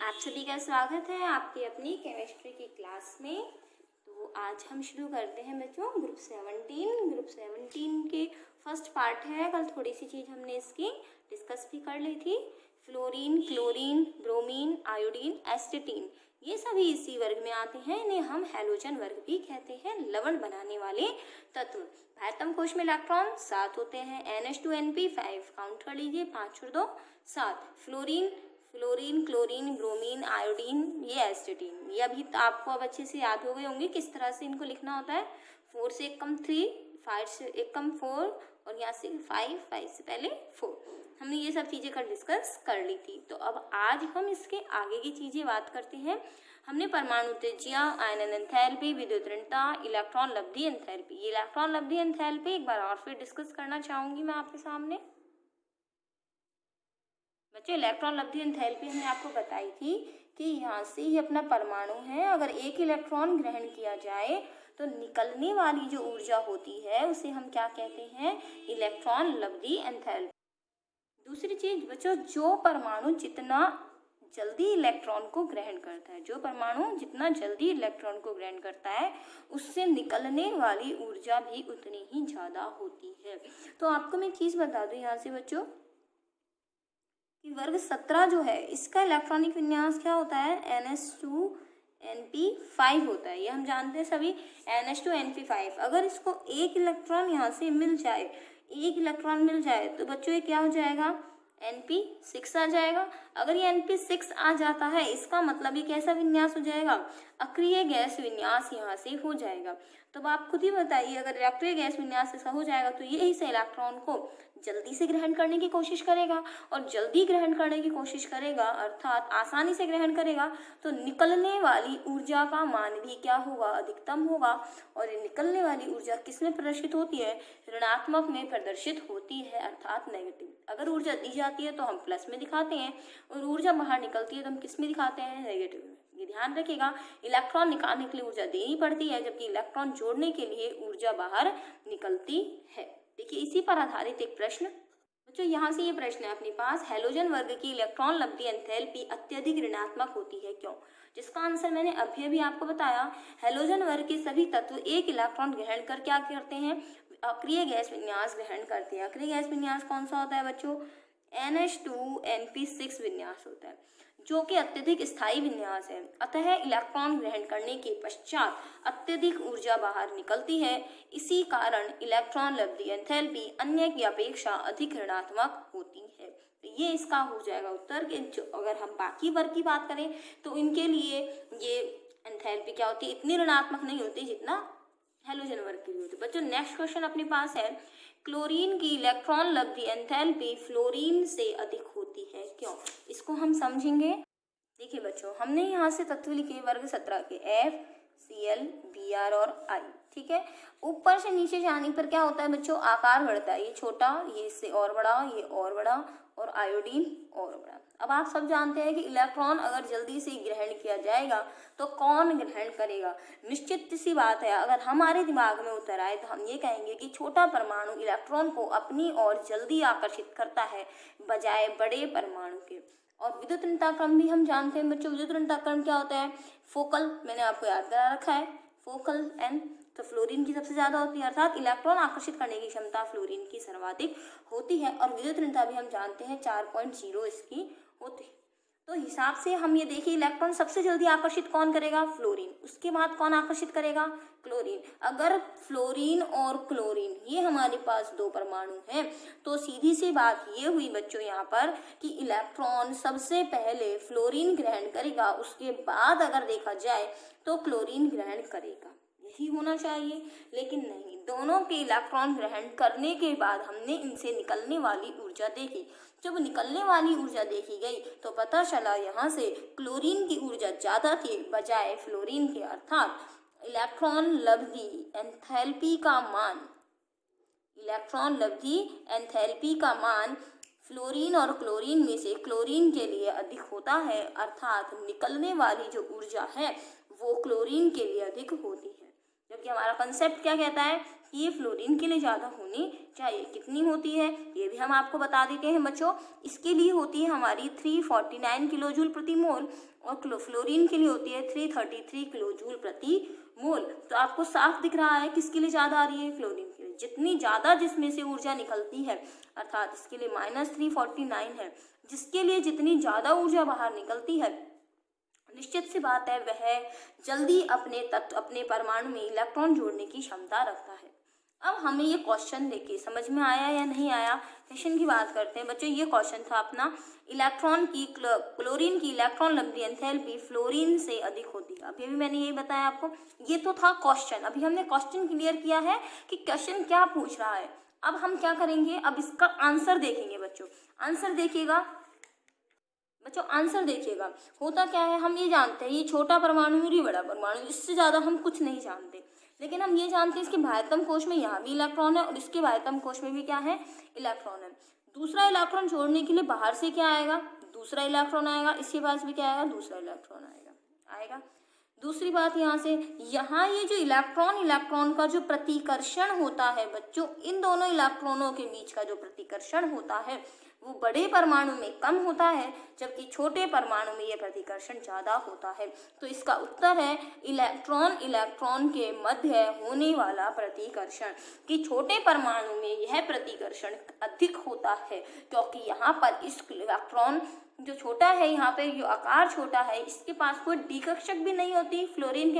आप सभी का स्वागत है आपकी अपनी केमिस्ट्री की क्लास में। तो आज हम शुरू करते हैं बच्चों ग्रुप 17 के फर्स्ट पार्ट है। कल थोड़ी सी चीज़ हमने इसकी डिस्कस भी कर ली थी। फ्लोरीन, क्लोरीन, ब्रोमीन, आयोडीन, एस्टेटीन ये सभी इसी वर्ग में आते हैं। इन्हें हम हैलोजन वर्ग भी कहते हैं, लवण बनाने वाले तत्व। आयतम कोश में इलेक्ट्रॉन 7 होते हैं। NH2NP5 काउंट कर लीजिए, 5 और 2 7। फ्लोरीन, क्लोरीन, ब्रोमीन, आयोडीन, ये एस्टेटीन। ये अभी आपको अब अच्छे से याद हो गए होंगे किस तरह से इनको लिखना होता है। 4 से 1 कम 3, 5 से 1 कम 4 और यहाँ से 5 से पहले 4। हमने ये सब चीज़ें कल डिस्कस कर ली थी। तो अब आज हम इसके आगे की चीज़ें बात करते हैं। हमने परमाणु त्रिज्या, आयनन एंथैल्पी, विद्युत ऋणता, इलेक्ट्रॉन लब्धि एंथैल्पी, ये इलेक्ट्रॉन लब्धि एंथैल्पी एक बार और फिर डिस्कस करना चाहूँगी मैं आपके सामने। बच्चों इलेक्ट्रॉन लब्धि एंथैल्पी हमने आपको बताई थी कि यहाँ से ही अपना परमाणु है, अगर एक इलेक्ट्रॉन ग्रहण किया जाए तो निकलने वाली जो ऊर्जा होती है उसे हम क्या कहते हैं, इलेक्ट्रॉन लब्धि एंथैल्पी। दूसरी चीज बच्चों, जो परमाणु जितना जल्दी इलेक्ट्रॉन को ग्रहण करता है, जो परमाणु जितना जल्दी इलेक्ट्रॉन को ग्रहण करता है उससे निकलने वाली ऊर्जा भी उतनी ही ज्यादा होती है। तो आपको मैं चीज बता दूं यहाँ से बच्चों कि वर्ग 17 जो है इसका इलेक्ट्रॉनिक विन्यास क्या होता है, NH2NP5 होता है। ये हम जानते हैं सभी, NH2NP5। अगर इसको एक इलेक्ट्रॉन यहाँ से मिल जाए, तो बच्चों ये क्या हो जाएगा, NP6 आ जाएगा। अगर ये NP6 आ जाता है इसका मतलब ये कैसा विन्यास हो जाएगा, अक्रिय गैस विन्यास यहाँ से हो जाएगा। तो अब आप खुद ही बताइए, अगर अक्रिय गैस विन्यास ऐसा हो जाएगा तो ये इस इलेक्ट्रॉन को जल्दी से ग्रहण करने की कोशिश करेगा, और जल्दी ग्रहण करने की कोशिश करेगा अर्थात आसानी से ग्रहण करेगा तो निकलने वाली ऊर्जा का मान भी क्या होगा, अधिकतम होगा। और ये निकलने वाली ऊर्जा किस में प्रदर्शित होती है, ऋणात्मक में प्रदर्शित होती है अर्थात नेगेटिव। अगर ऊर्जा दी जाती है तो हम प्लस में दिखाते हैं और ऊर्जा बाहर निकलती है तो हम किस में दिखाते हैं, नेगेटिव में। ये ध्यान रखिएगा, इलेक्ट्रॉन निकालने के लिए ऊर्जा देनी पड़ती है जबकि इलेक्ट्रॉन जोड़ने के लिए ऊर्जा बाहर निकलती है। देखिए इसी पर आधारित एक प्रश्न बच्चों, यहाँ से ये प्रश्न है अपने पास, हैलोजन वर्ग की इलेक्ट्रॉन लब्धि एंथैल्पी अत्यधिक ऋणात्मक होती है क्यों। जिसका आंसर मैंने अभी आपको बताया, हैलोजन वर्ग के सभी तत्व एक इलेक्ट्रॉन ग्रहण कर क्या करते हैं, अक्रिय गैस विन्यास ग्रहण करते हैं। अक्रिय गैस विन्यास कौन सा होता है बच्चों, NH2NP6 विन्यास होता है, जो कि अत्यधिक स्थायी विन्यास है। अतः इलेक्ट्रॉन ग्रहण करने के पश्चात अत्यधिक ऊर्जा बाहर निकलती है। इसी कारण इलेक्ट्रॉन लब्धि एंथैल्पी अन्य की अपेक्षा अधिक ऋणात्मक होती है। तो ये इसका हो जाएगा उत्तर। कि अगर हम बाकी वर्ग की बात करें तो इनके लिए ये एंथैल्पी क्या होती है, इतनी ऋणात्मक नहीं होती जितना हैलोजन वर्ग के लिए होती है। बच्चों नेक्स्ट क्वेश्चन अपने पास है, क्लोरीन की इलेक्ट्रॉन लब्धि एंथैल्पी फ्लोरीन से अधिक होती है क्यों। इसको हम समझेंगे। देखिए बच्चों, हमने यहाँ से तत्व लिखे वर्ग 17 के, FCl, Br और I, ठीक है। ऊपर से नीचे जाने पर क्या होता है बच्चों, आकार बढ़ता है। ये छोटा, ये इससे और बड़ा, ये और बड़ा, और आयोडीन और बड़ा। अब आप सब जानते हैं कि इलेक्ट्रॉन अगर जल्दी से ग्रहण किया जाएगा तो कौन ग्रहण करेगा। निश्चित सी बात है, अगर हमारे दिमाग में उतर आए तो हम ये कहेंगे कि छोटा परमाणु इलेक्ट्रॉन को अपनी ओर जल्दी आकर्षित करता है बजाय बड़े परमाणु के। और विद्युत ऋणता क्रम भी हम जानते हैं बच्चों। विद्युत ऋणता क्रम क्या होता है, फोकल, मैंने आपको याद करा रखा है, फोकल N तो फ्लोरीन की सबसे ज्यादा होती है, अर्थात इलेक्ट्रॉन आकर्षित करने की क्षमता फ्लोरीन की सर्वाधिक होती है। और विद्युत ऋणता भी हम जानते हैं 4.0 इसकी होती है। तो हिसाब से हम ये देखिए, इलेक्ट्रॉन सबसे जल्दी आकर्षित कौन करेगा, फ्लोरीन। उसके बाद कौन आकर्षित करेगा, क्लोरीन। अगर फ्लोरीन और क्लोरीन ये हमारे पास दो परमाणु हैं तो सीधी सी बात ये हुई बच्चों यहाँ पर कि इलेक्ट्रॉन सबसे पहले फ्लोरीन ग्रहण करेगा, उसके बाद अगर देखा जाए तो क्लोरीन ग्रहण करेगा। यही होना चाहिए, लेकिन नहीं, दोनों के इलेक्ट्रॉन ग्रहण करने के बाद हमने इनसे निकलने वाली ऊर्जा देखी। जब निकलने वाली ऊर्जा देखी गई तो पता चला यहाँ से क्लोरीन की ऊर्जा ज्यादा थी बजाय फ्लोरीन के, अर्थात इलेक्ट्रॉन लब्धि एंथैल्पी का मान फ्लोरीन और क्लोरीन में से क्लोरीन के लिए अधिक होता है, अर्थात निकलने वाली जो ऊर्जा है वो क्लोरीन के लिए अधिक होती है। जबकि हमारा कंसेप्ट क्या कहता है, ये फ्लोरीन के लिए ज़्यादा होनी चाहिए। कितनी होती है ये भी हम आपको बता देते हैं बच्चों। इसके लिए होती है हमारी 349 किलोजूल प्रति मोल और फ्लोरीन के लिए होती है 333 किलोजूल प्रति मोल। तो आपको साफ दिख रहा है किसके लिए ज़्यादा आ रही है, फ्लोरीन के लिए। जितनी ज़्यादा जिसमें से ऊर्जा निकलती है, अर्थात इसके लिए -349 है, जिसके लिए जितनी ज़्यादा ऊर्जा बाहर निकलती है, निश्चित सी बात है वह जल्दी अपने परमाणु में इलेक्ट्रॉन जोड़ने की क्षमता रखता है। अब हमें ये क्वेश्चन देखिए समझ में आया या नहीं आया। क्वेश्चन की बात करते हैं बच्चों। ये क्वेश्चन था अपना, क्लोरीन की इलेक्ट्रॉन लब्धि एंथैल्पी फ्लोरीन से अधिक होती है। अभी भी मैंने यही बताया आपको, ये तो था क्वेश्चन। अभी हमने क्वेश्चन क्लियर किया है कि क्वेश्चन क्या पूछ रहा है। अब हम क्या करेंगे, अब इसका आंसर देखेंगे बच्चों। आंसर देखिएगा बच्चों, आंसर देखिएगा। होता क्या है, हम ये जानते हैं ये छोटा परमाणु और ये बड़ा परमाणु, इससे ज़्यादा हम कुछ नहीं जानते। लेकिन हम ये जानते हैं इसके बाह्यतम कोश में यहाँ भी इलेक्ट्रॉन है और इसके बाह्यतम कोश में भी क्या है, इलेक्ट्रॉन है। दूसरा इलेक्ट्रॉन छोड़ने के लिए बाहर से क्या आएगा, दूसरा इलेक्ट्रॉन आएगा। इसके पास भी क्या आएगा, दूसरा इलेक्ट्रॉन आएगा। दूसरी बात यहाँ ये जो इलेक्ट्रॉन का जो प्रतिकर्षण होता है बच्चों, इन दोनों इलेक्ट्रॉनों के बीच का जो प्रतिकर्षण होता है वो बड़े परमाणु में कम होता है, जबकि छोटे परमाणु में यह प्रतिकर्षण ज्यादा होता है। तो इसका उत्तर है इलेक्ट्रॉन के मध्य होने वाला प्रतिकर्षण, कि छोटे परमाणु में यह प्रतिकर्षण अधिक होता है, क्योंकि यहाँ पर इस इलेक्ट्रॉन जो छोटा है, यहाँ पे जो आकार छोटा है, इसके पास कोई डी कक्षक भी नहीं होती। क्लोरीन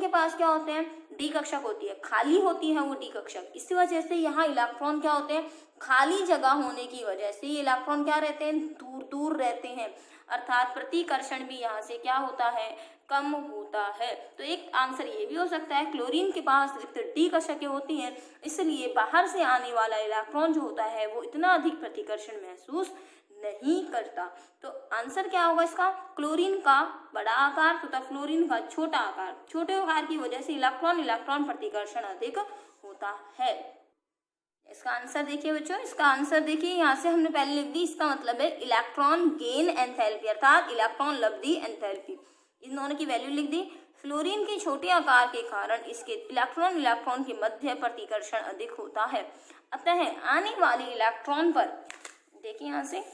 के पास क्या होते हैं, डी कक्षक होती है, खाली होती है वो डी कक्षक। इसी वजह से यहाँ इलेक्ट्रॉन क्या होते हैं, खाली जगह होने की वजह से ये इलेक्ट्रॉन क्या रहते हैं, दूर दूर रहते हैं, अर्थात प्रतिकर्षण भी यहाँ से क्या होता है, कम होता है। तो एक आंसर ये भी हो सकता है, क्लोरीन के पास डी कक्षकें होती हैं, इसलिए बाहर से आने वाला इलेक्ट्रॉन जो होता है वो इतना अधिक प्रतिकर्षण महसूस नहीं करता। तो आंसर क्या होगा इसका, क्लोरीन का बड़ा आकार तथा फ्लोरीन का छोटा आकार। छोटे आकार की वजह से इलेक्ट्रॉन प्रतिकर्षण अधिक होता है। इसका आंसर देखिए बच्चों, इसका आंसर देखिए, यहाँ से हमने पहले लिख दी। इसका मतलब है इलेक्ट्रॉन गेन एंथैल्पी, अर्थात इलेक्ट्रॉन लब्धि एंथैल्पी। इन दोनों की वैल्यू लिख दी। फ्लोरीन के छोटे आकार के कारण इसके इलेक्ट्रॉन के मध्य प्रतिकर्षण अधिक होता है। अतः आने वाले इलेक्ट्रॉन पर देखिए यहाँ से,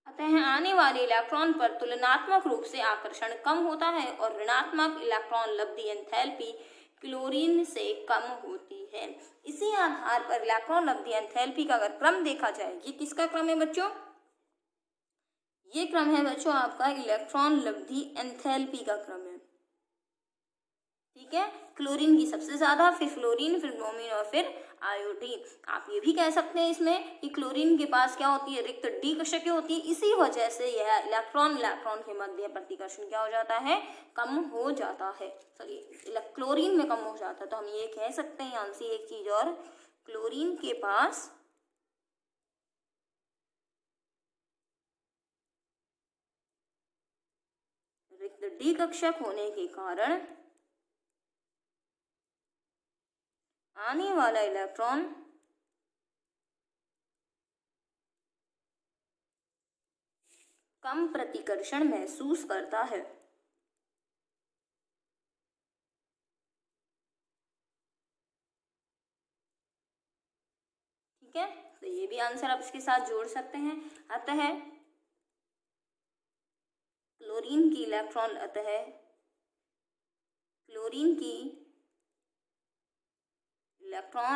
आने वाले इलेक्ट्रॉन पर तुलनात्मक रूप से आकर्षण कम होता है और ऋणात्मक इलेक्ट्रॉन लब्धि एंथैल्पी क्लोरीन से कम होती है। इसी आधार पर इलेक्ट्रॉन लब्धि एंथैल्पी का अगर क्रम देखा जाए, ये किसका क्रम है बच्चों, ये क्रम है बच्चों आपका इलेक्ट्रॉन लब्धि एंथैल्पी का क्रम है। ठीक है, क्लोरीन की सबसे ज्यादा, फिर फ्लोरीन, फिर ब्रोमीन और फिर आयोडीन। आप ये भी कह सकते हैं इसमें कि क्लोरीन के पास क्या होती है, रिक्त डी कक्षकें होती है। इसी वजह से यह इलेक्ट्रॉन के मध्य प्रतिकर्षण क्या हो जाता है, कम हो जाता है। चलिए क्लोरीन में कम हो जाता है, तो हम ये कह सकते हैं यहाँ से एक चीज और, क्लोरीन के पास रिक्त डी कक्षक होने के कारण आने वाला इलेक्ट्रॉन कम प्रतिकर्षण महसूस करता है। ठीक है, तो ये भी आंसर आप इसके साथ जोड़ सकते हैं। अतः क्लोरीन की इलेक्ट्रॉन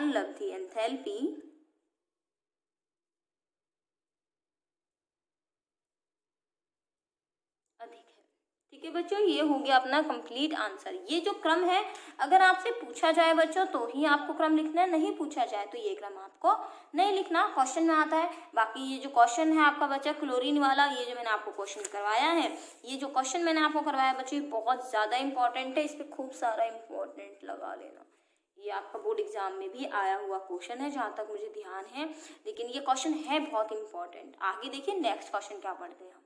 लब्धि एंथैल्पी अधिक है। ठीक है बच्चों, ये हो गया अपना कंप्लीट आंसर। ये जो क्रम है, अगर आपसे पूछा जाए बच्चों तो ही आपको क्रम लिखना है, नहीं पूछा जाए तो ये क्रम आपको नहीं लिखना, क्वेश्चन में आता है। बाकी ये जो क्वेश्चन है आपका बच्चा क्लोरीन वाला, ये जो मैंने आपको क्वेश्चन करवाया है, ये जो क्वेश्चन मैंने आपको करवाया बच्चों, ये बहुत ज्यादा इंपॉर्टेंट है, इस पर खूब सारा इंपॉर्टेंट लगा लेना। ये आपका बोर्ड एग्जाम में भी आया हुआ क्वेश्चन है जहाँ तक मुझे ध्यान है, लेकिन ये क्वेश्चन है बहुत इंपॉर्टेंट। आगे देखिए नेक्स्ट क्वेश्चन क्या पढ़ते हैं हम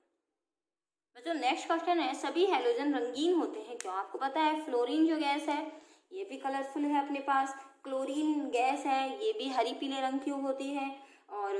बच्चों। नेक्स्ट क्वेश्चन है, सभी हैलोजन रंगीन होते हैं क्यों। आपको पता है फ्लोरीन जो गैस है ये भी कलरफुल है अपने पास, क्लोरीन गैस है ये भी हरी पीले रंग की होती है, और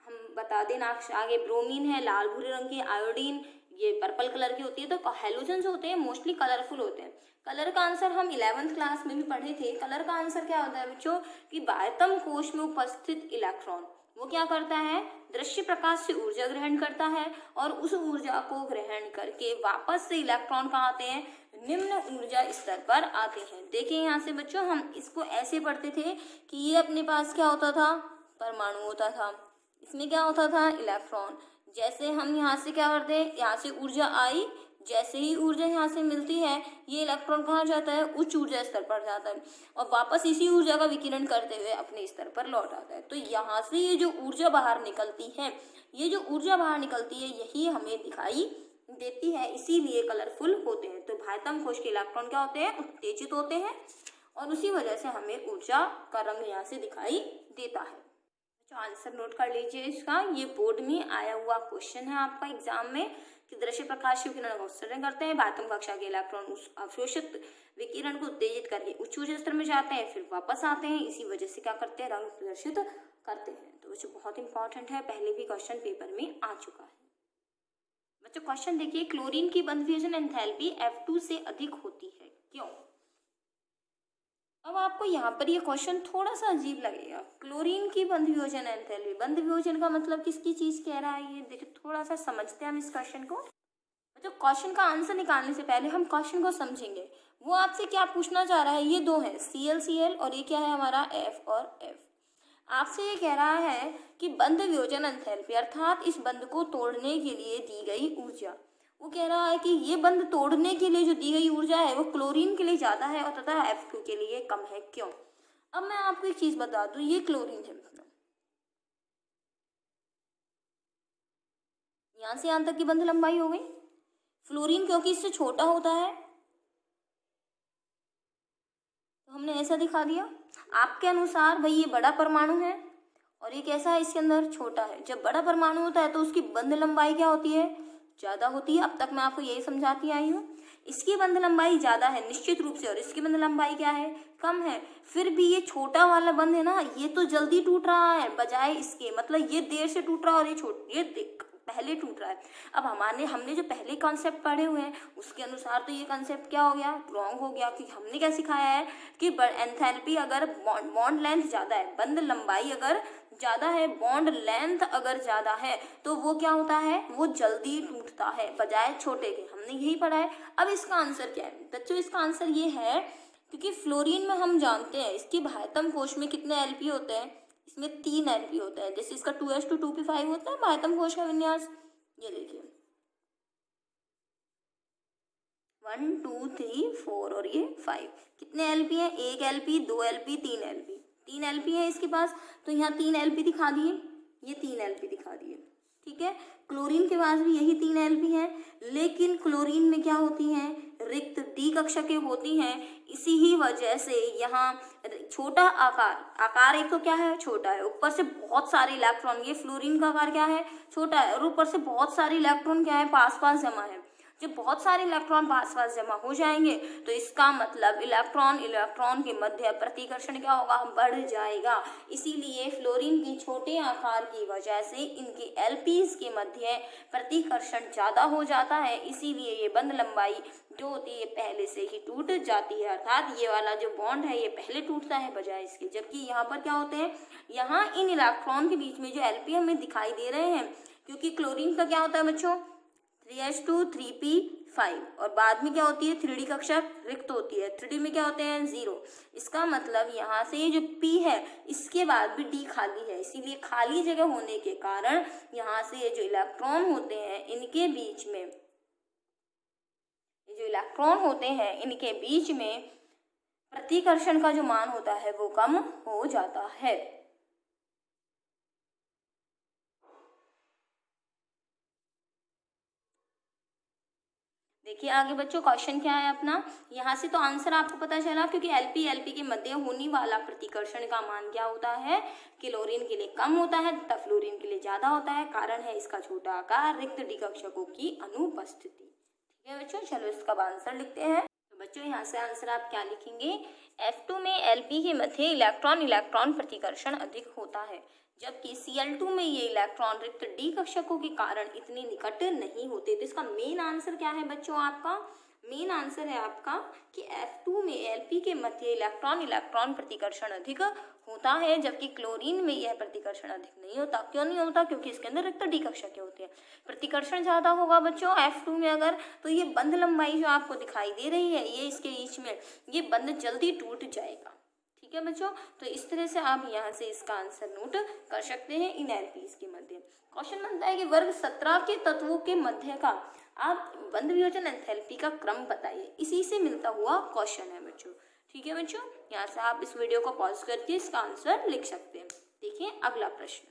हम बता देना आगे ब्रोमीन है लाल भूरे रंग की, आयोडीन ये पर्पल कलर की होती है। तो हेलोजन्स होते हैं मोस्टली कलरफुल होते हैं। कलर का आंसर हम 11th क्लास में भी पढ़े थे। कलर का आंसर क्या होता है बच्चों कि बाह्यतम कोश में उपस्थित इलेक्ट्रॉन वो क्या करता है, दृश्य प्रकाश से ऊर्जा ग्रहण करता है और उस ऊर्जा को ग्रहण करके वापस से इलेक्ट्रॉन कहाँ आते हैं, निम्न ऊर्जा स्तर पर आते हैं। देखिए यहाँ से बच्चों हम इसको ऐसे पढ़ते थे कि ये अपने पास क्या होता था, परमाणु होता था, इसमें क्या होता था, इलेक्ट्रॉन। जैसे हम यहाँ से क्या करते हैं, यहाँ से ऊर्जा आई, जैसे ही ऊर्जा यहाँ से मिलती है ये इलेक्ट्रॉन कहाँ जाता है, उच्च ऊर्जा स्तर पर जाता है और वापस इसी ऊर्जा का विकिरण करते हुए अपने स्तर पर लौट आता है। तो यहाँ से ये जो ऊर्जा बाहर निकलती है, ये जो ऊर्जा बाहर निकलती है यही हमें दिखाई देती है, इसीलिए कलरफुल होते हैं। तो बाह्यतम कोश के इलेक्ट्रॉन क्या होते हैं, उत्तेजित होते हैं और उसी वजह से हमें ऊर्जा का रंग यहाँ से दिखाई देता है। तो आंसर नोट कर लीजिए इसका, ये बोर्ड में आया हुआ क्वेश्चन है आपका एग्जाम में कि दृश्य प्रकाश विकिरण का उत्सर्जन करते हैं, बाह्यतम कक्षा के इलेक्ट्रॉन उस अवशोषित विकिरण को उत्तेजित करके उच्च ऊर्जा स्तर में जाते हैं, फिर वापस आते हैं, इसी वजह से क्या करते हैं, रंग प्रदर्शित करते हैं। तो बच्चों बहुत इंपॉर्टेंट है, पहले भी क्वेश्चन पेपर में आ चुका है। बच्चों क्वेश्चन देखिए, क्लोरीन की बंध वियोजन एंथैल्पी F2 से अधिक होती है, क्यों? अब आपको यहाँ पर ये क्वेश्चन थोड़ा सा अजीब लगेगा, क्लोरीन की बंध वियोजन एंथैल्पी, बंध वियोजन का मतलब किसकी चीज कह रहा है, ये देखिए थोड़ा सा समझते हैं हम इस क्वेश्चन को। तो क्वेश्चन का आंसर निकालने से पहले हम क्वेश्चन को समझेंगे। वो आपसे क्या पूछना चाह रहा है, ये दो है ClCl और ये क्या है हमारा F और F। आपसे ये कह रहा है कि बंध वियोजन एंथैल्पी अर्थात इस बंध को तोड़ने के लिए दी गई ऊर्जा, वो कह रहा है कि ये बंध तोड़ने के लिए जो दी गई ऊर्जा है वो क्लोरीन के लिए ज्यादा है और तथा F2 के लिए कम है, क्यों? अब मैं आपको एक चीज बता दूं, ये क्लोरीन है, यहां से यहां तक की बंध लंबाई हो गई। फ्लोरीन क्योंकि इससे छोटा होता है तो हमने ऐसा दिखा दिया। आपके अनुसार भाई ये बड़ा परमाणु है और ये कैसा है, इसके अंदर छोटा है। जब बड़ा परमाणु होता है तो उसकी बंध लंबाई क्या होती है, ज्यादा होती है। अब तक मैं आपको यही समझाती आई हूँ, इसकी बंध लंबाई ज्यादा है निश्चित रूप से और इसकी बंध लंबाई क्या है, कम है। फिर भी ये छोटा वाला बंध है ना, ये तो जल्दी टूट रहा है बजाय इसके, मतलब ये देर से टूट रहा है और ये पहले टूट रहा है। अब हमने जो पहले कॉन्सेप्ट पढ़े हुए हैं उसके अनुसार तो ये कॉन्सेप्ट क्या हो गया, रॉन्ग हो गया, क्योंकि हमने क्या सिखाया है कि एंथैल्पी अगर बॉन्ड लेंथ ज्यादा है, बंध लंबाई अगर ज्यादा है, बॉन्ड लेंथ अगर ज्यादा है तो वो क्या होता है, वो जल्दी टूटता है बजाय छोटे के। हमने यही पढ़ा है। अब इसका आंसर क्या है बच्चों, इसका आंसर ये है क्योंकि फ्लोरीन में हम जानते हैं इसकी बाह्यतम कोश में कितने Lp होते हैं, इसमें 3 Lp होता है। जैसे इसका 2s2 2p5 होता है बाह्यतम कोश का विन्यास, ये देखिए 1 2 3 4 और ये 5, कितने Lp है, 1 Lp 2 Lp 3 Lp, 3 Lp है इसके पास, तो यहाँ 3 Lp दिखा दिए, ये 3 Lp दिखा दिए, ठीक है। क्लोरीन के पास भी यही 3 Lp है, लेकिन क्लोरीन में क्या होती हैं, रिक्त डी कक्षा के होती हैं। इसी ही वजह से यहाँ छोटा आकार एक तो क्या है, छोटा है, ऊपर से बहुत सारे इलेक्ट्रॉन, ये फ्लोरीन का आकार क्या है, छोटा है और ऊपर से बहुत सारे इलेक्ट्रॉन क्या है, पास पास जमा है। जब बहुत सारे इलेक्ट्रॉन पास पास जमा हो जाएंगे तो इसका मतलब इलेक्ट्रॉन के मध्य प्रतिकर्षण क्या होगा, बढ़ जाएगा। इसीलिए फ्लोरीन की छोटे आकार की वजह से इनके एलपीज के मध्य प्रतिकर्षण ज्यादा हो जाता है, इसीलिए ये बंध लंबाई जो होती है पहले से ही टूट जाती है, अर्थात ये वाला जो बॉन्ड है ये पहले टूटता है बजाय इसके। जबकि यहाँ पर क्या होते हैं, यहाँ इन इलेक्ट्रॉन के बीच में जो एलपी हमें दिखाई दे रहे हैं, क्योंकि क्लोरीन का क्या होता है बच्चों 3s2 3p5 और बाद में क्या होती है 3d कक्षा रिक्त होती है, 3d में क्या होते हैं 0। इसका मतलब यहाँ से जो p है इसके बाद भी d खाली है, इसीलिए खाली जगह होने के कारण यहाँ से ये जो इलेक्ट्रॉन होते हैं इनके बीच में, ये जो इलेक्ट्रॉन होते हैं इनके बीच में प्रतिकर्षण का जो मान होता है वो कम हो जाता है। देखिए आगे बच्चों क्वेश्चन क्या है अपना, यहाँ से तो आंसर आपको पता चला, क्योंकि एलपी के मध्य होने वाला प्रतिकर्षण का मान क्या होता है, क्लोरीन के लिए कम होता है तथा फ्लोरीन के लिए ज्यादा होता है। कारण है इसका छोटा आकार, रिक्त डी कक्षकों की अनुपस्थिति। ठीक है बच्चों, चलो इसका आंसर लिखते हैं। तो बच्चों यहाँ से आंसर आप क्या लिखेंगे, F2 में Lp के मध्य इलेक्ट्रॉन प्रतिकर्षण अधिक होता है। जबकि Cl2 में ये इलेक्ट्रॉन रिक्त डी कक्षकों के कारण इतने निकट नहीं होते। तो इसका मेन आंसर क्या है बच्चों? आपका मेन आंसर है आपका कि F2 में Lp के मध्य इलेक्ट्रॉन इलेक्ट्रॉन प्रतिकर्षण अधिक होता है, जबकि क्लोरीन में यह प्रतिकर्षण अधिक नहीं होता। क्यों नहीं होता? क्योंकि इसके अंदर रिक्त डी कक्षक होते हैं। प्रतिकर्षण ज्यादा होगा बच्चों F2 में अगर, तो ये बंध लंबाई जो आपको दिखाई दे रही है ये इसके बीच में, ये बंध जल्दी टूट जाएगा। ठीक है बच्चों, तो इस तरह से आप यहाँ से इसका आंसर नोट कर सकते हैं इन एलपीज के मध्य। क्वेश्चन बनता है कि वर्ग 17 के तत्वों के मध्य का आप बंध वियोजन एंथैल्पी का क्रम बताइए। इसी से मिलता हुआ क्वेश्चन है बच्चों। ठीक है बच्चों, यहाँ से आप इस वीडियो को पॉज करके इसका आंसर लिख सकते हैं। देखिए अगला प्रश्न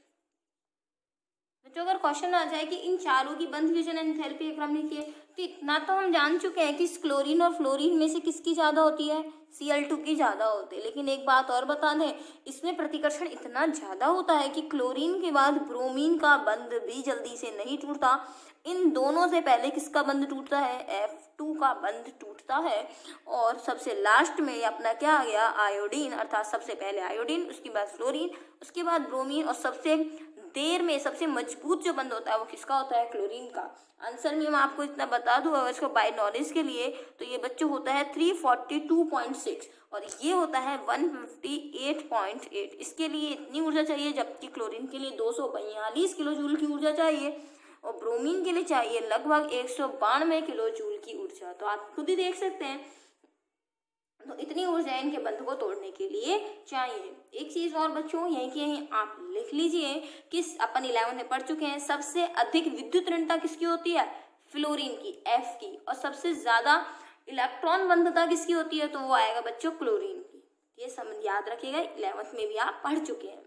बच्चों, अगर क्वेश्चन आ जाए कि इन चारों की बंध वियोजन एंथैल्पी का क्रम लिखिए, तो इतना तो हम जान चुके हैं कि क्लोरीन और फ्लोरीन में से किसकी ज्यादा होती है? Cl2 की ज्यादा होती है। लेकिन एक बात और बता दें, इसमें प्रतिकर्षण इतना ज्यादा होता है कि क्लोरीन के बाद ब्रोमीन का बंध भी जल्दी से नहीं टूटता। इन दोनों से पहले किसका बंध टूटता है? F2 का बंध टूटता है। और सबसे लास्ट में अपना क्या आ गया? आयोडीन, अर्थात सबसे पहले आयोडीन, उसके बाद फ्लोरीन, उसके बाद ब्रोमीन, और सबसे देर में सबसे मजबूत जो बंध होता है वो किसका होता है? क्लोरीन का। आंसर में मैं आपको इतना बता दूं अगर इसको बाय नॉलेज के लिए, तो ये बच्चों होता है 342.6 और ये होता है 158.8। इसके लिए इतनी ऊर्जा चाहिए, जबकि क्लोरीन के लिए 242 किलो जूल की ऊर्जा चाहिए और ब्रोमीन के लिए चाहिए लगभग 192 किलो जूल की ऊर्जा। तो आप खुद ही देख सकते हैं, तो इतनी ऊर्जा इनके बंध को तोड़ने के लिए चाहिए। एक चीज और बच्चों यहीं की यहीं आप लिख लीजिए कि अपन 11 में पढ़ चुके हैं, सबसे अधिक विद्युत ऋणता किसकी होती है? फ्लोरीन की, F की। और सबसे ज्यादा इलेक्ट्रॉन बंधता किसकी होती है? तो वो आएगा बच्चों क्लोरीन की। ये समझ याद रखिएगा, 11th में भी आप पढ़ चुके हैं।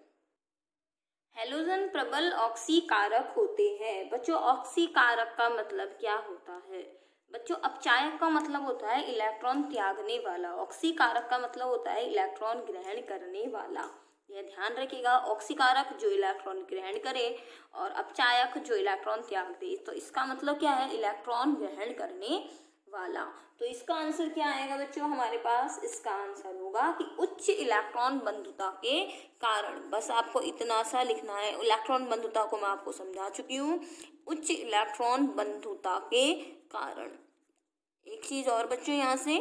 हैलोजन प्रबल ऑक्सीकारक होते हैं। बच्चों ऑक्सीकारक का मतलब क्या होता है? बच्चों अपचायक का मतलब होता है इलेक्ट्रॉन त्यागने वाला, ऑक्सीकारक का मतलब होता है इलेक्ट्रॉन ग्रहण करने वाला। यह ध्यान रखिएगा, ऑक्सीकारक जो इलेक्ट्रॉन ग्रहण करे और अपचायक जो इलेक्ट्रॉन त्याग दे। तो इसका मतलब क्या है? इलेक्ट्रॉन ग्रहण करने वाला। तो इसका आंसर क्या आएगा बच्चों हमारे पास? इसका आंसर होगा कि उच्च इलेक्ट्रॉन बंधुता के कारण। बस आपको इतना सा लिखना है। इलेक्ट्रॉन बंधुता को मैं आपको समझा चुकी हूँ, उच्च इलेक्ट्रॉन बंधुता के कारण। एक चीज और बच्चों, यहाँ से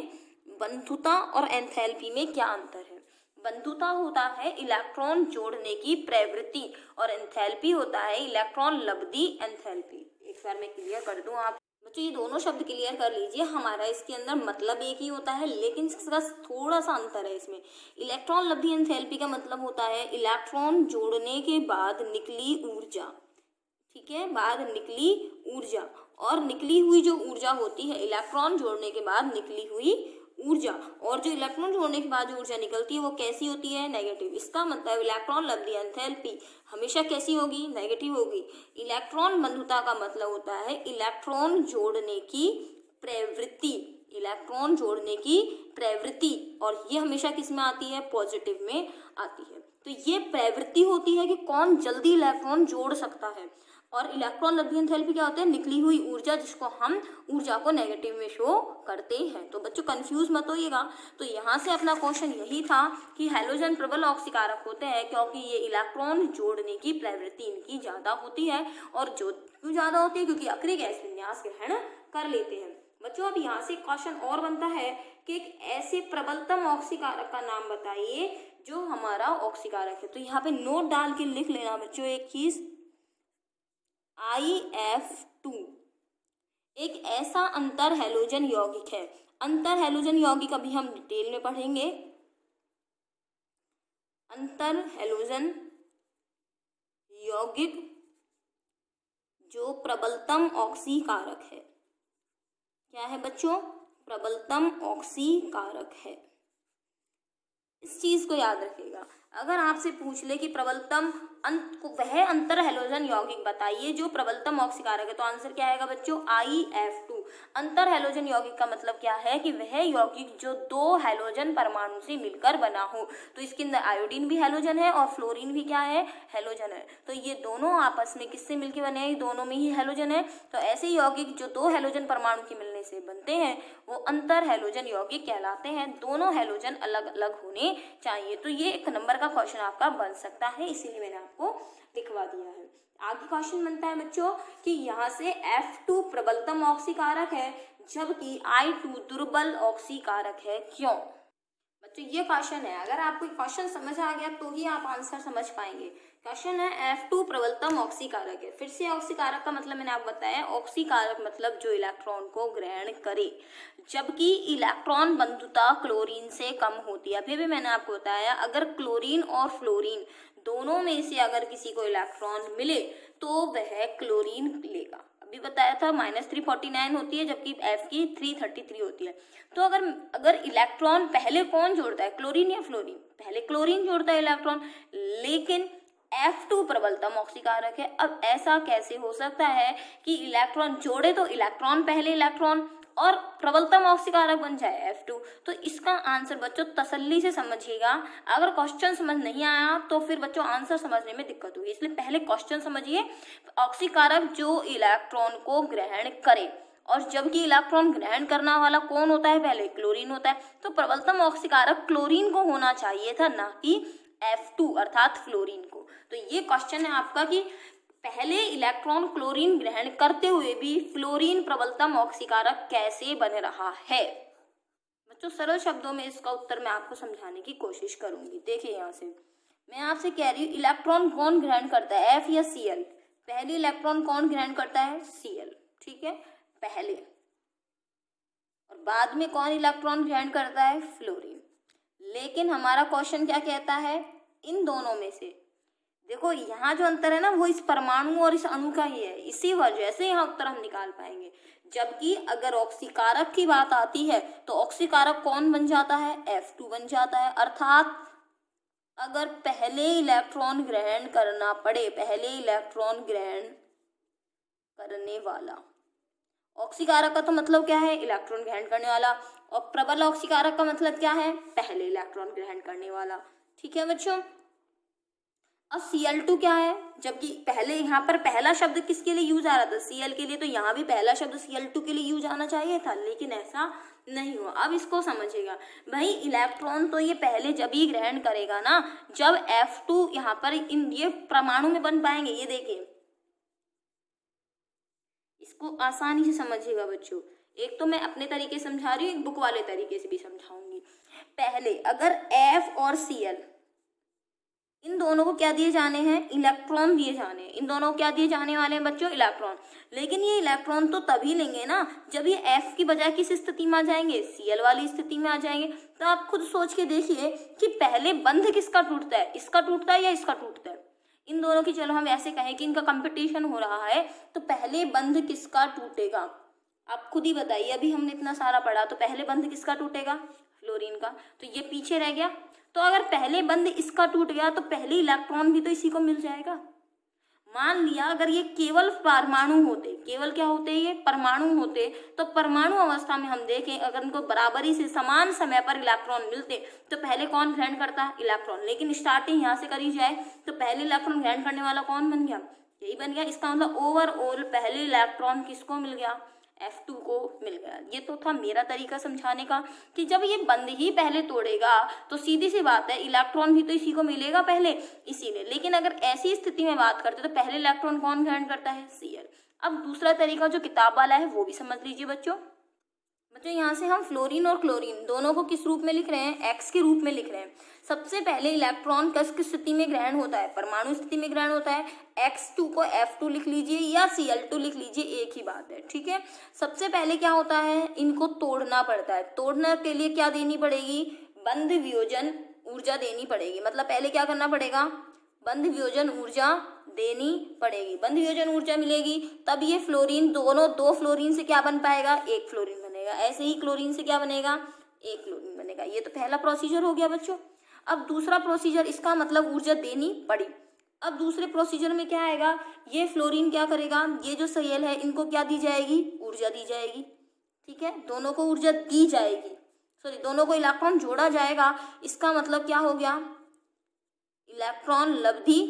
बंधुता और एंथैल्पी में क्या अंतर है? बंधुता होता है इलेक्ट्रॉन जोड़ने की प्रवृत्ति और एंथैल्पी होता है इलेक्ट्रॉन लब्धि एंथैल्पी। एक बार मैं क्लियर कर दूं आप बच्चों, ये दोनों शब्द क्लियर कर लीजिए। हमारा इसके अंदर मतलब एक ही होता है, लेकिन इसका थोड़ा सा अंतर है इसमें। इलेक्ट्रॉन लब्धि एंथैल्पी का मतलब होता है इलेक्ट्रॉन जोड़ने के बाद निकली ऊर्जा। ठीक है, बाद निकली ऊर्जा, और निकली हुई जो ऊर्जा होती है इलेक्ट्रॉन जोड़ने के बाद निकली हुई ऊर्जा, और जो इलेक्ट्रॉन जोड़ने के बाद जो ऊर्जा निकलती है वो कैसी होती है? नेगेटिव। इसका मतलब इलेक्ट्रॉन लब्धि एंथैल्पी हमेशा कैसी होगी? नेगेटिव होगी। इलेक्ट्रॉन बंधुता का मतलब होता है इलेक्ट्रॉन जोड़ने की प्रवृत्ति, इलेक्ट्रॉन जोड़ने की प्रवृत्ति, और ये हमेशा किस में आती है? पॉजिटिव में आती है। तो ये प्रवृत्ति होती है कि कौन जल्दी इलेक्ट्रॉन जोड़ सकता है, और इलेक्ट्रॉन लब्धि एंथैल्पी क्या होता है? निकली हुई ऊर्जा, जिसको हम ऊर्जा को नेगेटिव में शो करते हैं। तो बच्चों कंफ्यूज मत होइएगा। तो यहाँ से अपना क्वेश्चन यही था कि हैलोजन प्रबल ऑक्सीकारक होते हैं क्योंकि ये इलेक्ट्रॉन जोड़ने की प्रवृत्ति इनकी ज्यादा होती है। और जो क्यों ज्यादा होती है? क्योंकि अक्रिय गैस विन्यास ग्रहण कर लेते हैं। बच्चों अब यहाँ से क्वेश्चन और बनता है कि एक ऐसे प्रबलतम ऑक्सीकारक का नाम बताइए जो हमारा ऑक्सीकारक है। तो यहाँ पे नोट डाल के लिख लेना बच्चों एक चीज, IF2 एक ऐसा अंतर हैलोजन यौगिक है। अंतर हैलोजन यौगिक अभी हम डिटेल में पढ़ेंगे। अंतर हैलोजन यौगिक जो प्रबलतम ऑक्सीकारक है। क्या है बच्चों? प्रबलतम ऑक्सीकारक है। इस चीज को याद रखिएगा। अगर आपसे पूछ ले कि प्रबलतम वह अंतर हैलोजन यौगिक बताइए जो प्रबलतम ऑक्सीकारक है, तो आंसर क्या आएगा बच्चों? IF2। अंतर हैलोजन यौगिक का मतलब क्या है कि वह यौगिक जो दो हैलोजन परमाणु से मिलकर बना हो। तो इसके अंदर आयोडीन भी हैलोजन है और फ्लोरीन भी क्या है, हैलोजन है। तो ये दोनों आपस में किससे मिलकर बने हैं, दोनों में ही हैलोजन है। तो ऐसे यौगिक जो दो हैलोजन परमाणु के मिलने से बनते हैं वो अंतर हैलोजन यौगिक कहलाते हैं। दोनों हैलोजन अलग अलग होने चाहिए। तो ये 1 नंबर का क्वेश्चन आपका बन सकता है, इसीलिए मैंने आपको लिखवा दिया है। आगे क्वेश्चन बनता है बच्चों कि यहाँ से F2 प्रबलतम ऑक्सीकारक है जबकि I2 दुर्बल ऑक्सीकारक है, क्यों? बच्चों ये क्वेश्चन है, अगर आपको क्वेश्चन समझ आ गया तो ही आप आंसर समझ पाएंगे। क्वेश्चन है F2 प्रबलतम ऑक्सीकारक है। फिर से ऑक्सीकारक का मतलब मैंने आपको बताया, ऑक्सीकारक मतलब जो इलेक्ट्रॉन को ग्रहण करे, जबकि इलेक्ट्रॉन बंधुता क्लोरीन से कम होती है। अभी भी मैंने आपको बताया अगर क्लोरीन और फ्लोरीन दोनों में से अगर किसी को इलेक्ट्रॉन मिले तो वह क्लोरीन लेगा। अभी बताया था -349 होती है जबकि F की 333 होती है। तो अगर इलेक्ट्रॉन पहले कौन जोड़ता है, क्लोरीन या फ्लोरीन? पहले क्लोरीन जोड़ता है इलेक्ट्रॉन, लेकिन F2 प्रबलतम ऑक्सीकारक है। अब ऐसा कैसे हो सकता है कि इलेक्ट्रॉन जोड़े तो इलेक्ट्रॉन पहले इलेक्ट्रॉन और प्रबलतम ऑक्सीकारक बन जाए F2? तो इसका आंसर बच्चों तसल्ली से समझिएगा। अगर क्वेश्चन समझ नहीं आया तो फिर बच्चों आंसर समझने में दिक्कत होगी, इसलिए पहले क्वेश्चन समझिए। ऑक्सीकारक जो इलेक्ट्रॉन को ग्रहण करे, और जबकि इलेक्ट्रॉन ग्रहण करना वाला कौन होता है, पहले क्लोरीन होता है। तो प्रबलतम ऑक्सीकारक क्लोरीन को होना चाहिए था, ना कि F2 अर्थात फ्लोरीन को। तो ये क्वेश्चन है आपका कि पहले इलेक्ट्रॉन क्लोरीन ग्रहण करते हुए भी फ्लोरीन प्रबलतम ऑक्सीकारक कैसे बन रहा है। बच्चों सरल शब्दों में इसका उत्तर मैं आपको समझाने की कोशिश करूंगी। देखिए यहाँ से मैं आपसे कह रही हूँ इलेक्ट्रॉन कौन ग्रहण करता है, F या Cl? पहले इलेक्ट्रॉन कौन ग्रहण करता है, Cl, ठीक है, पहले। और बाद में कौन इलेक्ट्रॉन ग्रहण करता है, फ्लोरीन। लेकिन हमारा क्वेश्चन क्या कहता है, इन दोनों में से देखो यहाँ जो अंतर है ना वो इस परमाणु और इस अणु का ही है, इसी वजह से यहाँ उत्तर हम निकाल पाएंगे। जबकि अगर ऑक्सीकारक की बात आती है तो ऑक्सीकारक कौन बन जाता है, F2 बन जाता है। अर्थात अगर पहले इलेक्ट्रॉन ग्रहण करना पड़े, पहले इलेक्ट्रॉन ग्रहण करने वाला, ऑक्सीकारक का तो मतलब क्या है, इलेक्ट्रॉन ग्रहण करने वाला, और प्रबल ऑक्सीकारक का मतलब क्या है, पहले इलेक्ट्रॉन ग्रहण करने वाला। ठीक है बच्चों। अब Cl2 क्या है, जबकि पहले यहाँ पर पहला शब्द किसके लिए यूज आ रहा था, Cl के लिए, तो यहाँ भी पहला शब्द Cl2 के लिए यूज आना चाहिए था, लेकिन ऐसा नहीं हुआ। अब इसको समझिएगा भाई, इलेक्ट्रॉन तो ये पहले जब ही ग्रहण करेगा ना जब F2 यहाँ पर इन ये परमाणु में बन पाएंगे। ये देखिए, इसको आसानी से समझिएगा बच्चों। एक तो मैं अपने तरीके से समझा रही हूँ, एक बुक वाले तरीके से भी समझाऊंगी। पहले अगर F और Cl इन दोनों को क्या दिए जाने हैं, इलेक्ट्रॉन दिए जाने हैं। इन दोनों को क्या दिए जाने वाले हैं बच्चों, इलेक्ट्रॉन। लेकिन ये इलेक्ट्रॉन तो तभी लेंगे ना जब ये F की बजाय किस स्थिति में आ जाएंगे, Cl वाली स्थिति में आ जाएंगे। तो आप खुद सोच के देखिए कि पहले बंध किसका टूटता है, इसका टूटता है या इसका टूटता है। इन दोनों की, चलो हम ऐसे कहें कि इनका कंपटीशन हो रहा है, तो पहले बंध किसका टूटेगा, आप खुद ही बताइए। अभी हमने इतना सारा पढ़ा, तो पहले बंध किसका टूटेगा, फ्लोरीन का। तो ये पीछे रह गया। तो अगर पहले बंध इसका टूट गया तो पहले इलेक्ट्रॉन भी तो इसी को मिल जाएगा। मान लिया अगर ये केवल परमाणु होते, केवल क्या होते, ये परमाणु होते, तो परमाणु अवस्था में हम देखें अगर इनको बराबरी से समान समय पर इलेक्ट्रॉन मिलते तो पहले कौन ग्रहण करता, इलेक्ट्रॉन। लेकिन स्टार्टिंग यहाँ से करी जाए तो पहले इलेक्ट्रॉन ग्रहण करने वाला कौन बन गया, यही बन गया। इसका मतलब ओवरऑल पहले इलेक्ट्रॉन किसको मिल गया, F2 को मिल गया। ये तो था मेरा तरीका समझाने का कि जब ये बंध ही पहले तोड़ेगा तो सीधी सी बात है इलेक्ट्रॉन भी तो इसी को मिलेगा पहले, इसीलिए। लेकिन अगर ऐसी स्थिति में बात करते तो पहले इलेक्ट्रॉन कौन ग्रहण करता है, Cl। अब दूसरा तरीका जो किताब वाला है वो भी समझ लीजिए बच्चों। यहाँ से हम फ्लोरीन और क्लोरीन दोनों को किस रूप में लिख रहे हैं, X के रूप में लिख रहे हैं। सबसे पहले इलेक्ट्रॉन किस स्थिति में ग्रहण होता है, परमाणु स्थिति में ग्रहण होता है। X2 को F2 लिख लीजिए या Cl2 लिख लीजिए, एक ही बात है, ठीक है। सबसे पहले क्या होता है, इनको तोड़ना पड़ता है। तोड़ने के लिए क्या देनी पड़ेगी, बंध वियोजन ऊर्जा देनी पड़ेगी। मतलब पहले क्या करना पड़ेगा, बंध वियोजन ऊर्जा देनी पड़ेगी। बंध वियोजन ऊर्जा मिलेगी तब ये फ्लोरीन, दोनों दो फ्लोरीन से क्या बन पाएगा, एक फ्लोरीन बनेगा। ऐसे ही क्लोरीन से क्या बनेगा, एक क्लोरीन बनेगा। ये तो पहला प्रोसीजर हो गया बच्चों। अब दूसरा प्रोसीजर, इसका मतलब ऊर्जा देनी पड़ी। अब दूसरे प्रोसीजर में क्या आएगा, ये फ्लोरीन क्या करेगा, ये जो Cl है इनको क्या दी जाएगी, ऊर्जा दी जाएगी। ठीक है, दोनों को ऊर्जा दी जाएगी, सॉरी दोनों को इलेक्ट्रॉन जोड़ा जाएगा। इसका मतलब क्या हो गया, इलेक्ट्रॉन लब्धि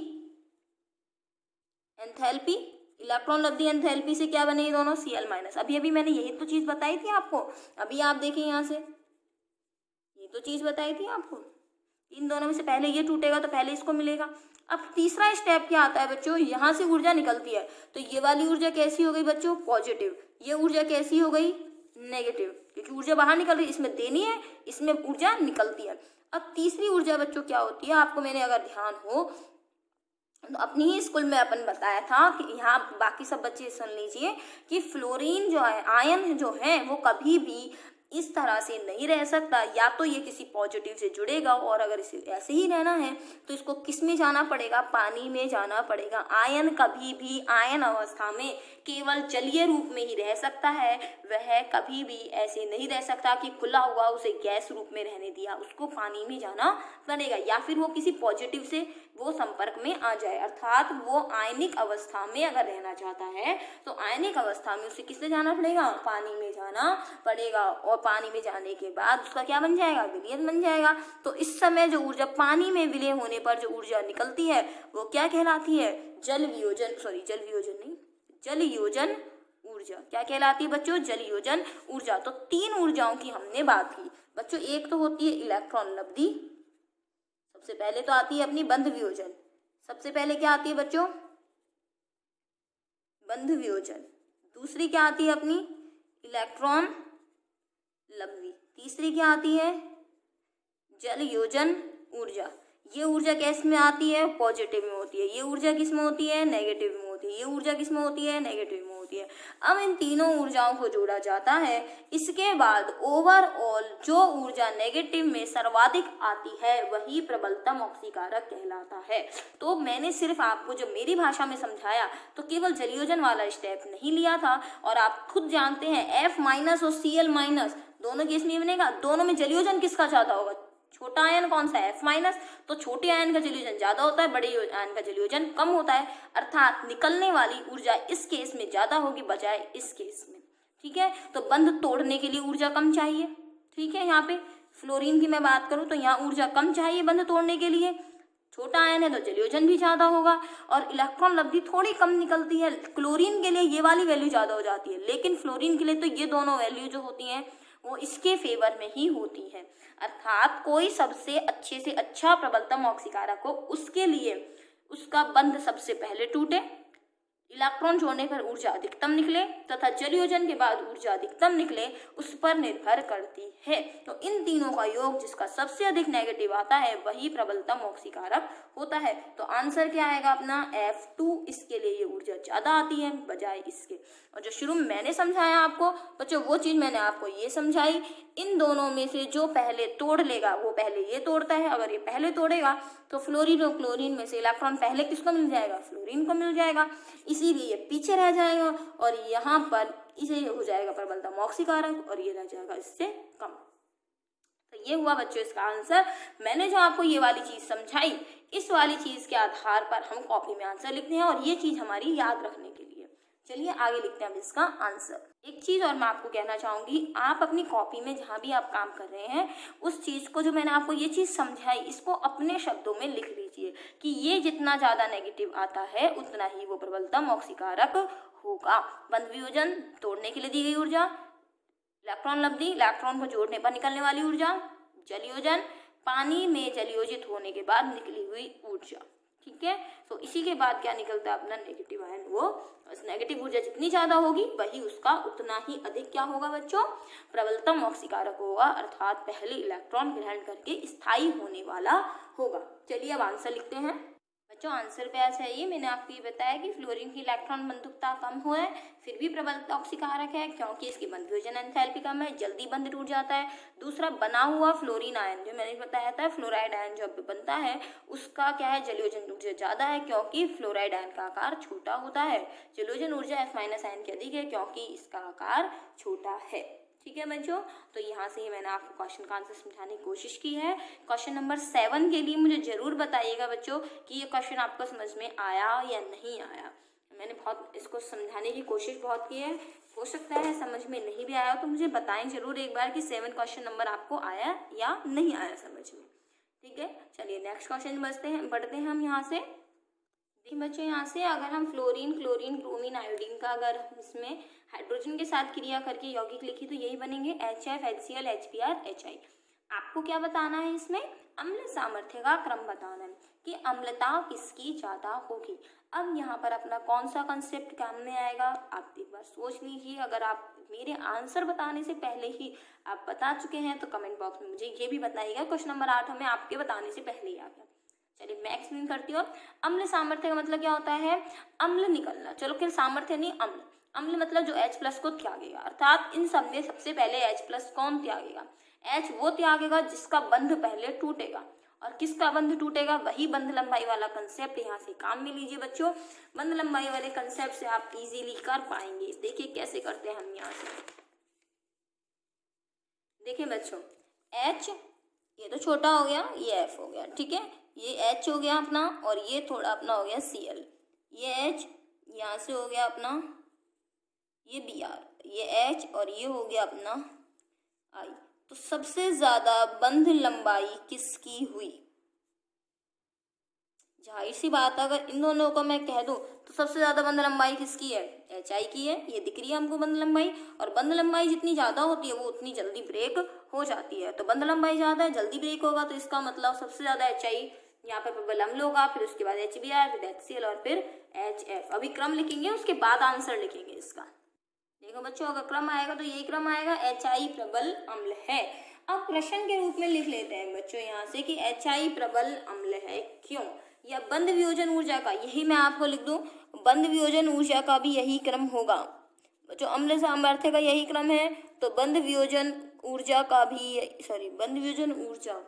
एंथैल्पी, इलेक्ट्रॉन लब्धि एंथैल्पी से क्या बने दोनों, Cl माइनस। अभी अभी मैंने यही तो चीज बताई थी आपको, अभी आप देखिए यहाँ से, ये तो चीज बताई थी आपको, इन दोनों में से पहले ये टूटेगा तो पहले इसको मिलेगा। अब तीसरा स्टेप क्या आता है बच्चों, यहाँ से ऊर्जा निकलती है, तो ये वाली ऊर्जा कैसी हो गई बच्चों, पॉजिटिव, ये ऊर्जा कैसी हो गई, नेगेटिव, क्योंकि ऊर्जा बाहर निकल रही है, इसमें देनी है, इसमें ऊर्जा निकलती है। अब तीसरी ऊर्जा बच्चों क्या होती है, आपको मैंने अगर ध्यान हो तो अपनी ही स्कूल में अपन बताया था कि यहाँ बाकी सब बच्चे सुन लीजिए कि फ्लोरीन जो है, आयन जो है वो कभी भी इस तरह से नहीं रह सकता, या तो ये किसी पॉजिटिव से जुड़ेगा, और अगर इसे ऐसे ही रहना है तो इसको किस में जाना पड़ेगा, पानी में जाना पड़ेगा। आयन कभी भी आयन अवस्था में केवल जलीय रूप में ही रह सकता है, वह कभी भी ऐसे नहीं रह सकता कि खुला हुआ उसे गैस रूप में रहने दिया, उसको पानी में जाना पड़ेगा, या फिर वो किसी पॉजिटिव से वो संपर्क में आ जाए, अर्थात वो आयनिक अवस्था में अगर रहना चाहता है तो आयनिक अवस्था में उसे किससे जाना पड़ेगा, पानी में जाना पड़ेगा, और पानी में जाने के बाद उसका क्या बन जाएगा, विलयन बन जाएगा। तो इस समय जो ऊर्जा पानी में विलय होने पर जो ऊर्जा निकलती है वो क्या कहलाती है, जल वियोजन, सॉरी जल वियोजन नहीं, जल योजन ऊर्जा। क्या कहलाती है बच्चों, जल योजन ऊर्जा। तो तीन ऊर्जाओं की हमने बात की बच्चों, एक तो होती है इलेक्ट्रॉन लब्धि, सबसे पहले तो आती है अपनी बंध वियोजन, सबसे पहले क्या आती है बच्चों, बंध वियोजन। दूसरी क्या आती है अपनी, इलेक्ट्रॉन लब्धि। तीसरी क्या आती है, जल योजन ऊर्जा। ये ऊर्जा किस में आती है, पॉजिटिव में होती है। ये ऊर्जा किस में होती है, नेगेटिव में होती है। ये ऊर्जा किस में होती है, नेगेटिव में होती है। अब इन तीनों ऊर्जाओं को जोड़ा जाता है, इसके बाद ओवरऑल जो ऊर्जा नेगेटिव में सर्वाधिक आती है वही प्रबलतम ऑक्सीकारक कहलाता है। तो मैंने सिर्फ आपको जो मेरी भाषा में समझाया तो केवल जलयोजन वाला स्टेप नहीं लिया था, और आप खुद जानते हैं F माइनस और Cl माइनस दोनों केस में बनेगा, दोनों में जलयोजन किसका ज्यादा होगा, छोटा आयन कौन सा है, F माइनस, तो छोटे आयन का जलयोजन ज्यादा होता है, बड़े आयन का जलयोजन कम होता है, अर्थात निकलने वाली ऊर्जा इस केस में ज्यादा होगी बजाय इस केस में। ठीक है, तो बंध तोड़ने के लिए ऊर्जा कम चाहिए। ठीक है, यहाँ पे फ्लोरीन की मैं बात करूं तो यहाँ ऊर्जा कम चाहिए बंध तोड़ने के लिए, छोटा आयन है तो जलयोजन भी ज्यादा होगा, और इलेक्ट्रॉन लब्धि थोड़ी कम निकलती है। क्लोरीन के लिए ये वाली वैल्यू ज्यादा हो जाती है, लेकिन फ्लोरीन के लिए तो ये दोनों वैल्यू जो होती हैं वो इसके फेवर में ही होती है, अर्थात कोई सबसे अच्छे से अच्छा प्रबलतम ऑक्सीकारक हो उसके लिए उसका बंध सबसे पहले टूटे, इलेक्ट्रॉन जोड़ने पर ऊर्जा अधिकतम निकले तथा जलयोजन के बाद ऊर्जा अधिकतम निकले, उस पर निर्भर करती है। तो इन तीनों का योग जिसका सबसे अधिक नेगेटिव आता है वही प्रबलतम ऑक्सीकारक होता है। तो आंसर क्या आएगा अपना F2, इसके लिए ये ऊर्जा ज्यादा आती है बजाय इसके। और जो शुरू में मैंने समझाया आपको बच्चों, वो चीज मैंने आपको ये समझाई, इन दोनों में से जो पहले तोड़ लेगा वो पहले ये तोड़ता है। अगर ये पहले तोड़ेगा तो फ्लोरीन और क्लोरीन में से इलेक्ट्रॉन पहले किसको मिल जाएगा, फ्लोरीन को मिल जाएगा, इसीलिए ये पीछे रह जाएगा, और यहाँ पर इसे हो जाएगा प्रबलतम ऑक्सीकारक और ये रह जाएगा इससे कम। तो ये हुआ बच्चों इसका आंसर। मैंने जो आपको ये वाली चीज समझाई, इस वाली चीज के आधार पर हम कॉपी में आंसर लिखते हैं, और ये चीज हमारी याद रखने के लिए। चलिए आगे लिखते हैं हम इसका आंसर। एक चीज और मैं आपको कहना चाहूंगी, आप अपनी कॉपी में जहां भी आप काम कर रहे हैं उस चीज को, जो मैंने आपको ये चीज समझाई, इसको अपने शब्दों में लिख लीजिए कि ये जितना ज्यादा नेगेटिव आता है उतना ही वो प्रबलतम ऑक्सीकारक होगा। बंध वियोजन तोड़ने के लिए दी गई ऊर्जा, इलेक्ट्रॉन लब्धि इलेक्ट्रॉन को जोड़ने पर निकलने वाली ऊर्जा, जलयोजन पानी में जलयोजित होने के बाद निकली हुई ऊर्जा। ठीक है, तो इसी के बाद क्या निकलता है अपना नेगेटिव आयन, वो नेगेटिव ऊर्जा जितनी ज्यादा होगी वही उसका उतना ही अधिक क्या होगा बच्चों, प्रबलतम ऑक्सीकारक होगा, अर्थात पहले इलेक्ट्रॉन ग्रहण करके स्थायी होने वाला होगा। चलिए अब आंसर लिखते हैं बच्चों। आंसर पे ऐसा है, ये मैंने आपको ये बताया कि फ्लोरीन की इलेक्ट्रॉन बंधुकता कम हो है फिर भी प्रबल ऑक्सीकारक है, क्योंकि इसकी बंध वियोजन एंथैल्पी कम है, जल्दी बंध टूट जाता है। दूसरा, बना हुआ फ्लोरीन आयन जो मैंने बताया था, फ्लोराइड आयन जो बनता है उसका क्या है, जलयोजन ऊर्जा ज्यादा है क्योंकि फ्लोराइड आयन का आकार छोटा होता है। जलयोजन ऊर्जा F- आयन की अधिक है क्योंकि इसका आकार छोटा है। ठीक है बच्चों, तो यहाँ से ही मैंने आपको क्वेश्चन का आंसर समझाने की कोशिश की है। क्वेश्चन नंबर 7 के लिए मुझे जरूर बताइएगा बच्चों कि ये क्वेश्चन आपको समझ में आया या नहीं आया। मैंने बहुत इसको समझाने की कोशिश बहुत की है, हो सकता है समझ में नहीं भी आया तो मुझे बताएं जरूर एक बार कि 7 क्वेश्चन नंबर आपको आया या नहीं आया समझ में। ठीक है, चलिए नेक्स्ट क्वेश्चन बढ़ते हैं हम यहाँ से। देखिए बच्चों, यहाँ से अगर हम फ्लोरीन, क्लोरीन, ब्रोमीन, आयोडीन का अगर इसमें हाइड्रोजन के साथ क्रिया करके यौगिक लिखी तो यही बनेंगे HF, HCl, HBr, HI। आपको क्या बताना है इसमें? अम्ल सामर्थ्य का क्रम बताना है कि अम्लता किसकी ज्यादा होगी। अब यहाँ पर अपना कौन सा कंसेप्ट काम में आएगा आप एक बार सोच लीजिए। अगर आप मेरे आंसर बताने से पहले ही आप बता चुके हैं तो कमेंट बॉक्स में मुझे ये भी बताइएगा। क्वेश्चन नंबर 8 हमें आपके बताने से पहले ही आ गया। चलिए मैं एक्सप्लेन करती हूँ। अम्ल सामर्थ्य का मतलब क्या होता है? अम्ल निकलना। चलो फिर सामर्थ्य नहीं, अम्ल। अम्ल मतलब जो H+ को त्यागेगा, अर्थात इन सब में सबसे पहले H+ कौन त्यागेगा? H वो त्यागेगा जिसका बंध पहले टूटेगा। और किसका बंध टूटेगा? वही बंध लंबाई वाला कंसेप्ट यहाँ से काम में लीजिए बच्चों। बंध लंबाई वाले कंसेप्ट से आप इजीली कर पाएंगे। देखिए कैसे करते हैं हम यहाँ से। देखिए बच्चों, H ये तो छोटा हो गया, ये F हो गया, ठीक है। ये H हो गया अपना और ये थोड़ा अपना हो गया Cl। ये H यहाँ से हो गया अपना, ये Br, ये H और ये हो गया अपना I। तो सबसे ज्यादा बंध लंबाई किसकी हुई? जाहिर सी बात है, अगर इन दोनों को मैं कह दूं तो सबसे ज्यादा बंध लंबाई किसकी है? HI की है। ये दिख रही है हमको बंध लंबाई, और बंध लंबाई जितनी ज्यादा होती है वो उतनी जल्दी ब्रेक हो जाती है। तो बंध लंबाई ज्यादा है, जल्दी ब्रेक होगा, तो इसका मतलब सबसे ज्यादा HI यहाँ पर प्रबल अम्ल होगा, फिर उसके बाद HBr, फिर HCl और फिर HF। अभी क्रम लिखेंगे, उसके बाद आंसर लिखेंगे इसका। देखो बच्चों, अगर क्रम आएगा तो यही क्रम आएगा, HI प्रबल अम्ल है। अब प्रश्न के रूप में लिख लेते हैं बच्चों यहाँ से कि HI प्रबल अम्ल है क्यों, या बंध वियोजन ऊर्जा का, यही मैं आपको लिख दूं, बंध वियोजन ऊर्जा का भी यही क्रम होगा बच्चों। अम्ल सामर्थ्य का यही क्रम है, तो बंध वियोजन ऊर्जा का भी, बंध वियोजन ऊर्जा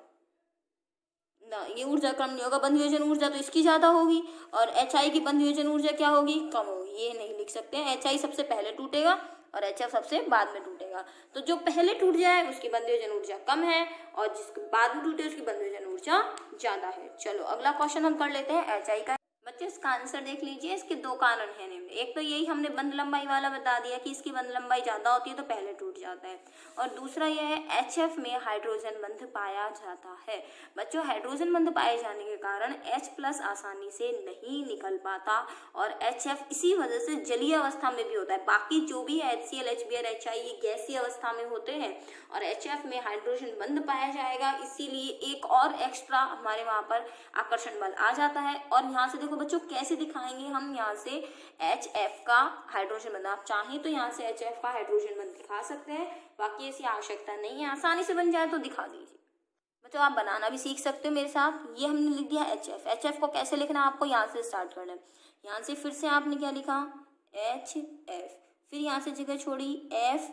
ना, ये ऊर्जा कम नहीं होगा। बंध वियोजन ऊर्जा तो इसकी ज्यादा होगी, और HI की बंध वियोजन ऊर्जा क्या होगी? कम होगी। ये नहीं लिख सकते हैं। HI सबसे पहले टूटेगा और HF सबसे बाद में टूटेगा। तो जो पहले टूट जाए उसकी बंध वियोजन ऊर्जा कम है, और जिसके बाद में टूटे उसकी बंध वियोजन ऊर्जा ज्यादा है। चलो अगला क्वेश्चन हम कर लेते हैं HI का। बच्चों इसका आंसर देख लीजिए। इसके दो कारण हैं निम्न। एक तो यही हमने बंध लंबाई वाला बता दिया कि इसकी बंध लंबाई ज्यादा होती है तो पहले टूट जाता है, और दूसरा यह है HF में हाइड्रोजन बंध पाया जाता है। बच्चों हाइड्रोजन बंध पाए जाने के कारण H+ आसानी से नहीं निकल पाता, और HF इसी वजह से जलीय अवस्था में भी होता है। बाकी जो भी है HCl, HBr, HI ये गैसीय अवस्था में होते हैं, और HF में हाइड्रोजन बंध पाया जाएगा, इसीलिए एक और एक्स्ट्रा हमारे वहां पर आकर्षण बल आ जाता है। और यहाँ से देखो बच्चों कैसे दिखाएंगे हम, यहाँ से HF का हाइड्रोजन बंध, आप चाहें तो यहाँ से HF का हाइड्रोजन बंध दिखा सकते हैं, बाकी ऐसी आवश्यकता नहीं है। आसानी से बन जाए तो दिखा दीजिए बच्चों। आप बनाना भी सीख सकते हो मेरे साथ। ये हमने लिख दिया HF। HF को कैसे लिखना है आपको यहाँ से स्टार्ट करना है। यहाँ से फिर से आपने क्या लिखा? HF, फिर यहाँ से जगह छोड़ी F,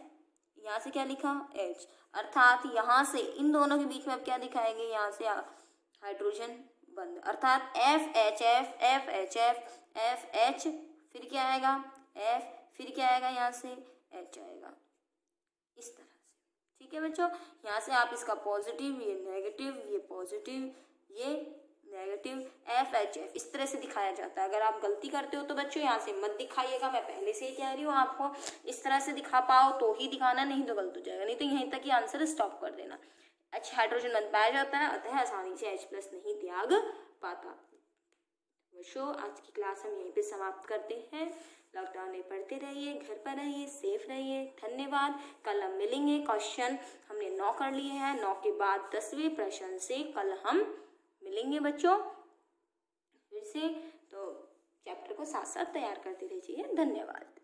यहाँ से क्या लिखा? H, अर्थात यहाँ से इन दोनों के बीच में अब क्या दिखाएंगे? यहाँ से हाइड्रोजन बंध, अर्थात FHF, FHF, FH, फिर क्या आएगा? F, फिर क्या आएगा? यहाँ से H आएगा, इस तरह से। ठीक है बच्चों, यहाँ से आप इसका पॉजिटिव, ये नेगेटिव, ये पॉजिटिव, ये नेगेटिव, FHF इस तरह से दिखाया जाता है। अगर आप गलती करते हो तो बच्चों यहाँ से मत दिखाइएगा, मैं पहले से ही कह रही हूँ आपको इस तरह से दिखा पाओ तो ही दिखाना, नहीं तो गलत हो जाएगा, नहीं तो यहीं तक ही आंसर स्टॉप कर देना। अच्छा हाइड्रोजन बंध पाया जाता है, अतः आसानी से H+ नहीं त्याग पाता। बच्चों आज की क्लास हम यहीं पे समाप्त करते हैं। लॉकडाउन में पढ़ते रहिए, घर पर रहिए, सेफ रहिए। धन्यवाद। कल हम मिलेंगे। क्वेश्चन हमने 9 कर लिए हैं, 9 के बाद 10वें प्रश्न से कल हम मिलेंगे बच्चों फिर से। तो चैप्टर को साथ साथ तैयार करते रहिए। धन्यवाद।